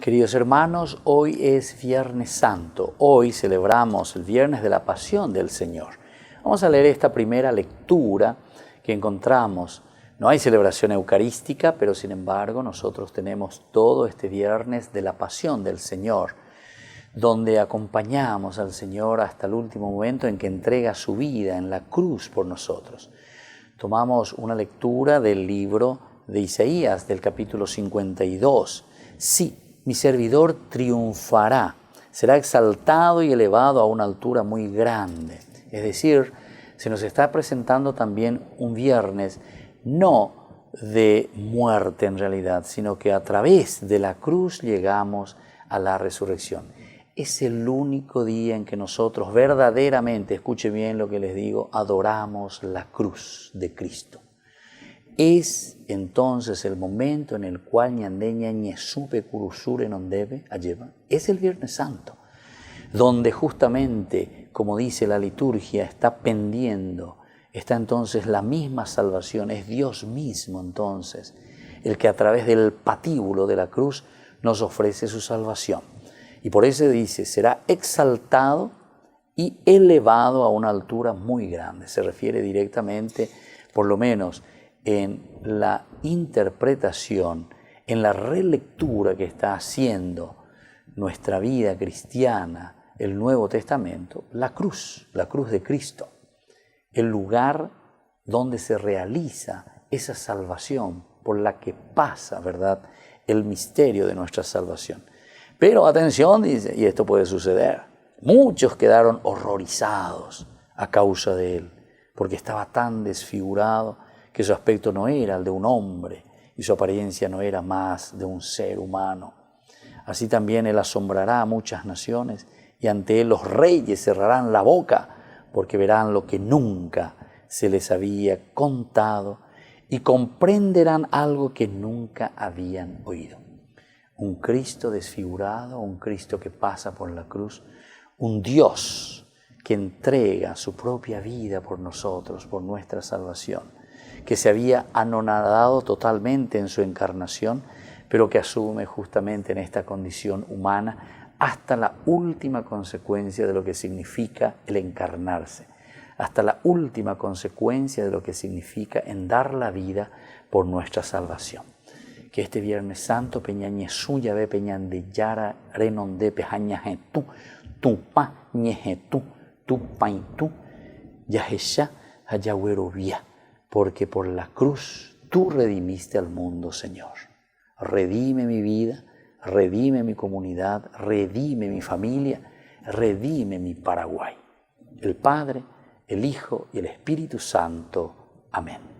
Queridos hermanos, hoy es Viernes Santo. Hoy celebramos el Viernes de la Pasión del Señor. Vamos a leer esta primera lectura que encontramos. No hay celebración eucarística, pero sin embargo nosotros tenemos todo este Viernes de la Pasión del Señor, donde acompañamos al Señor hasta el último momento en que entrega su vida en la cruz por nosotros. Tomamos una lectura del libro de Isaías, del capítulo 52. Sí, mi servidor triunfará, será exaltado y elevado a una altura muy grande. Es decir, se nos está presentando también un viernes no de muerte en realidad, sino que a través de la cruz llegamos a la resurrección. Es el único día en que nosotros verdaderamente, escuche bien lo que les digo, adoramos la cruz de Cristo. Es entonces el momento en el cual ñandeña ñesupe curusure non debe alleva. Es el Viernes Santo, donde justamente, como dice la liturgia, está pendiendo, está entonces la misma salvación, es Dios mismo entonces, el que a través del patíbulo de la cruz nos ofrece su salvación. Y por eso dice, será exaltado y elevado a una altura muy grande. Se refiere directamente, por lo menos, en la interpretación, en la relectura que está haciendo nuestra vida cristiana, el Nuevo Testamento, la cruz de Cristo, el lugar donde se realiza esa salvación por la que pasa, ¿verdad?, el misterio de nuestra salvación. Pero atención, dice, y esto puede suceder, muchos quedaron horrorizados a causa de él, porque estaba tan desfigurado que su aspecto no era el de un hombre y su apariencia no era más de un ser humano. Así también él asombrará a muchas naciones y ante él los reyes cerrarán la boca porque verán lo que nunca se les había contado y comprenderán algo que nunca habían oído. Un Cristo desfigurado, un Cristo que pasa por la cruz, un Dios que entrega su propia vida por nosotros, por nuestra salvación, que se había anonadado totalmente en su encarnación, pero que asume justamente en esta condición humana hasta la última consecuencia de lo que significa el encarnarse, hasta la última consecuencia de lo que significa en dar la vida por nuestra salvación. Que este Viernes Santo peñañe suya ve peñan de yara renonde pejañaje tu pa ñeje tu pain tu yajesha hayagüero vía. Porque por la cruz tú redimiste al mundo, Señor. Redime mi vida, redime mi comunidad, redime mi familia, redime mi Paraguay. El Padre, el Hijo y el Espíritu Santo. Amén.